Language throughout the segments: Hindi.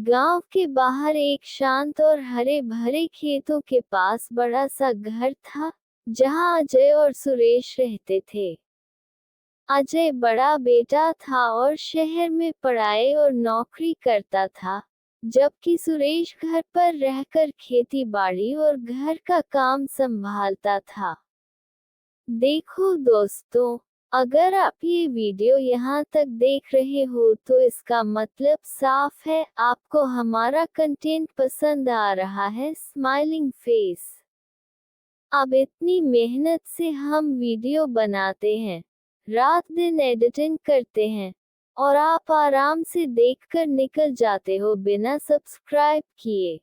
गांव के बाहर एक शांत और हरे भरे खेतों के पास बड़ा सा घर था, जहां अजय और सुरेश रहते थे। अजय बड़ा बेटा था और शहर में पढ़ाई और नौकरी करता था, जबकि सुरेश घर पर रहकर खेती बाड़ी और घर का काम संभालता था। देखो दोस्तों, अगर आप ये वीडियो यहाँ तक देख रहे हो तो इसका मतलब साफ है, आपको हमारा कंटेंट पसंद आ रहा है। Smiling face. अब इतनी मेहनत से हम वीडियो बनाते हैं, रात दिन एडिटिंग करते हैं, और आप आराम से देखकर निकल जाते हो बिना सब्सक्राइब किए।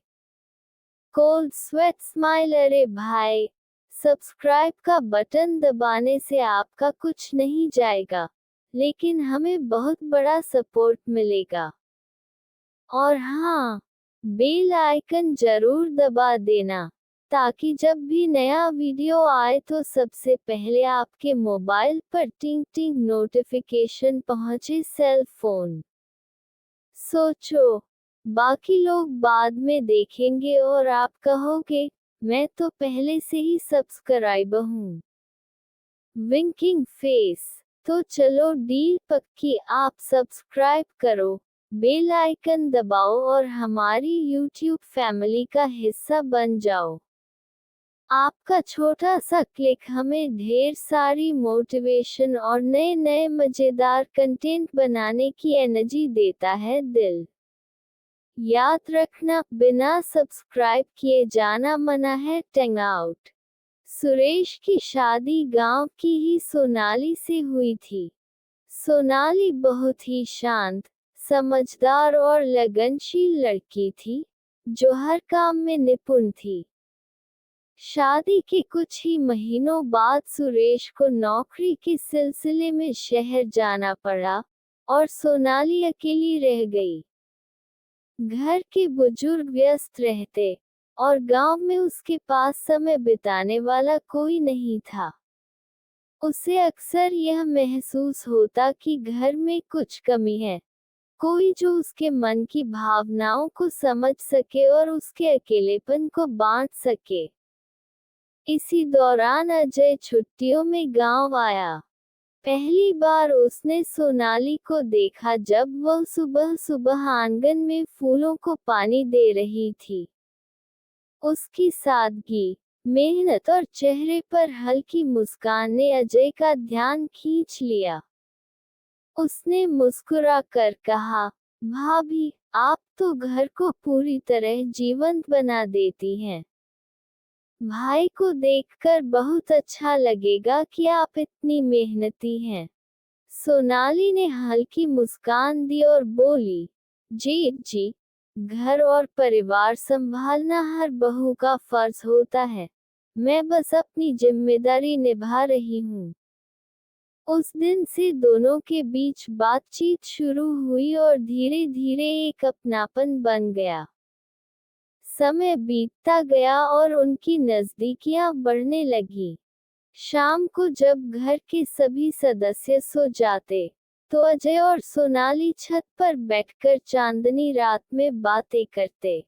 Cold sweat smile. अरे भाई, सब्सक्राइब का बटन दबाने से आपका कुछ नहीं जाएगा, लेकिन हमें बहुत बड़ा सपोर्ट मिलेगा। और हाँ, बेल आइकन जरूर दबा देना, ताकि जब भी नया वीडियो आए तो सबसे पहले आपके मोबाइल पर टिंग टिंग नोटिफिकेशन पहुंचे। Cell phone. सोचो, बाकी लोग बाद में देखेंगे और आप कहोगे, मैं तो पहले से ही सब्सक्राइब हूँ। Winking face. तो चलो डील पक्की, आप सब्सक्राइब करो, बेल आइकन दबाओ और हमारी YouTube फैमिली का हिस्सा बन जाओ। आपका छोटा सा क्लिक हमें ढेर सारी मोटिवेशन और नए नए मजेदार कंटेंट बनाने की एनर्जी देता है। दिल याद रखना, बिना सब्सक्राइब किए जाना मना है। Tang out. सुरेश की शादी गांव की ही सोनाली से हुई थी। सोनाली बहुत ही शांत, समझदार और लगनशील लड़की थी, जो हर काम में निपुण थी। शादी के कुछ ही महीनों बाद सुरेश को नौकरी के सिलसिले में शहर जाना पड़ा, और सोनाली अकेली रह गई। घर के बुजुर्ग व्यस्त रहते, और गांव में उसके पास समय बिताने वाला कोई नहीं था। उसे अक्सर यह महसूस होता कि घर में कुछ कमी है, कोई जो उसके मन की भावनाओं को समझ सके और उसके अकेलेपन को बांट सके। इसी दौरान अजय छुट्टियों में गांव आया। पहली बार उसने सोनाली को देखा जब वह सुबह सुबह आंगन में फूलों को पानी दे रही थी। उसकी सादगी, मेहनत और चेहरे पर हल्की मुस्कान ने अजय का ध्यान खींच लिया। उसने मुस्कुरा कर कहा, भाभी, आप तो घर को पूरी तरह जीवंत बना देती हैं। भाई को देखकर बहुत अच्छा लगेगा कि आप इतनी मेहनती हैं। सोनाली ने हल्की मुस्कान दी और बोली, जी जी, घर और परिवार संभालना हर बहू का फर्ज होता है, मैं बस अपनी जिम्मेदारी निभा रही हूँ। उस दिन से दोनों के बीच बातचीत शुरू हुई और धीरे धीरे एक अपनापन बन गया। समय बीतता गया और उनकी नजदीकियां बढ़ने लगी। शाम को जब घर के सभी सदस्य सो जाते, तो अजय और सोनाली छत पर बैठकर चांदनी रात में बातें करते।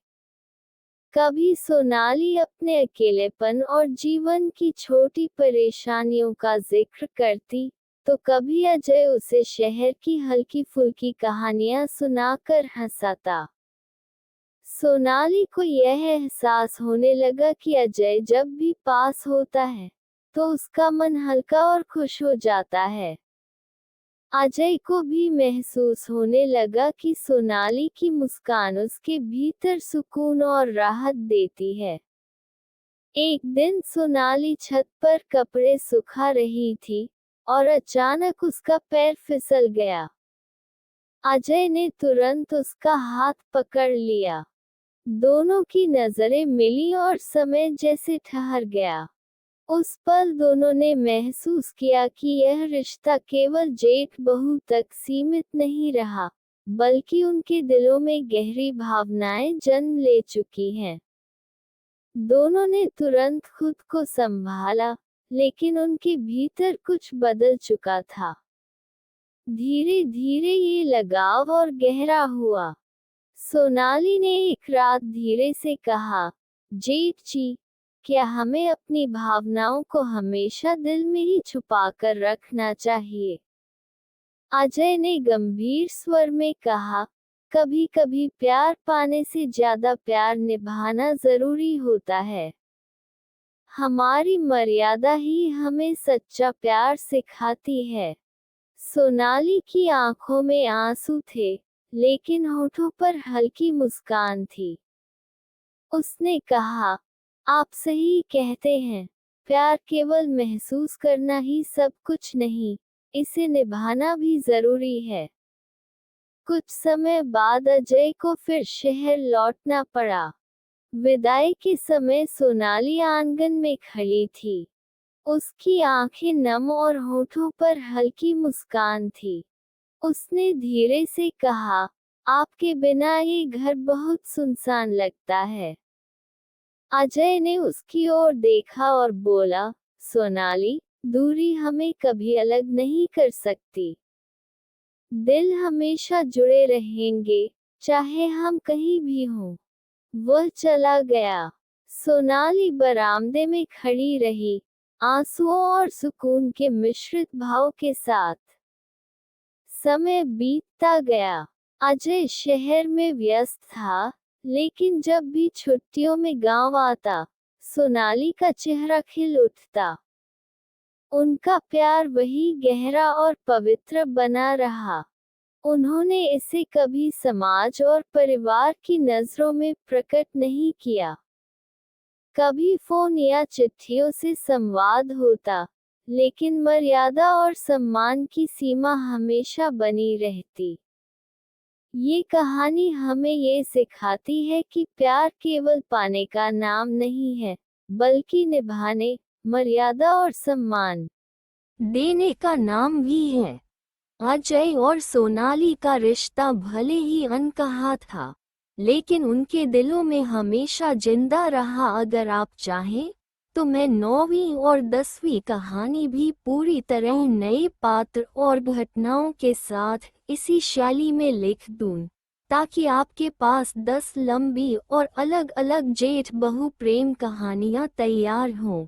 कभी सोनाली अपने अकेलेपन और जीवन की छोटी परेशानियों का जिक्र करती, तो कभी अजय उसे शहर की हल्की फुल्की कहानियां सुनाकर हंसाता। सोनाली को यह एहसास होने लगा कि अजय जब भी पास होता है, तो उसका मन हल्का और खुश हो जाता है। अजय को भी महसूस होने लगा कि सोनाली की मुस्कान उसके भीतर सुकून और राहत देती है। एक दिन सोनाली छत पर कपड़े सुखा रही थी, और अचानक उसका पैर फिसल गया। अजय ने तुरंत उसका हाथ पकड़ लिया। दोनों की नजरें मिली और समय जैसे ठहर गया। उस पल दोनों ने महसूस किया कि यह रिश्ता केवल जेठ बहू तक सीमित नहीं रहा, बल्कि उनके दिलों में गहरी भावनाएं जन्म ले चुकी हैं। दोनों ने तुरंत खुद को संभाला, लेकिन उनके भीतर कुछ बदल चुका था। धीरे धीरे ये लगाव और गहरा हुआ। सोनाली ने एक रात धीरे से कहा, जेठ जी, क्या हमें अपनी भावनाओं को हमेशा दिल में ही छुपाकर रखना चाहिए? अजय ने गंभीर स्वर में कहा, कभी कभी प्यार पाने से ज्यादा प्यार निभाना जरूरी होता है। हमारी मर्यादा ही हमें सच्चा प्यार सिखाती है। सोनाली की आंखों में आंसू थे, लेकिन होठों पर हल्की मुस्कान थी। उसने कहा, आप सही कहते हैं, प्यार केवल महसूस करना ही सब कुछ नहीं, इसे निभाना भी जरूरी है। कुछ समय बाद अजय को फिर शहर लौटना पड़ा। विदाई के समय सोनाली आंगन में खड़ी थी। उसकी आंखें नम और होठों पर हल्की मुस्कान थी। उसने धीरे से कहा, आपके बिना ये घर बहुत सुनसान लगता है। अजय ने उसकी ओर देखा और बोला, सोनाली, दूरी हमें कभी अलग नहीं कर सकती। दिल हमेशा जुड़े रहेंगे, चाहे हम कहीं भी हों। वह चला गया। सोनाली बरामदे में खड़ी रही, आंसुओं और सुकून के मिश्रित भाव के साथ। समय बीतता गया। अजय शहर में व्यस्त था, लेकिन जब भी छुट्टियों में गांव आता, सोनाली का चेहरा खिल उठता। उनका प्यार वही गहरा और पवित्र बना रहा। उन्होंने इसे कभी समाज और परिवार की नजरों में प्रकट नहीं किया। कभी फोन या चिट्ठियों से संवाद होता, लेकिन मर्यादा और सम्मान की सीमा हमेशा बनी रहती। ये कहानी हमें ये सिखाती है कि प्यार केवल पाने का नाम नहीं है, बल्कि निभाने, मर्यादा और सम्मान देने का नाम भी है। अजय और सोनाली का रिश्ता भले ही अनकहा था, लेकिन उनके दिलों में हमेशा जिंदा रहा। अगर आप चाहें, तो मैं 9वीं और 10वीं कहानी भी पूरी तरह नए पात्र और घटनाओं के साथ इसी शैली में लिख दूं, ताकि आपके पास 10 लंबी और अलग अलग जेठ बहु प्रेम कहानियां तैयार हों।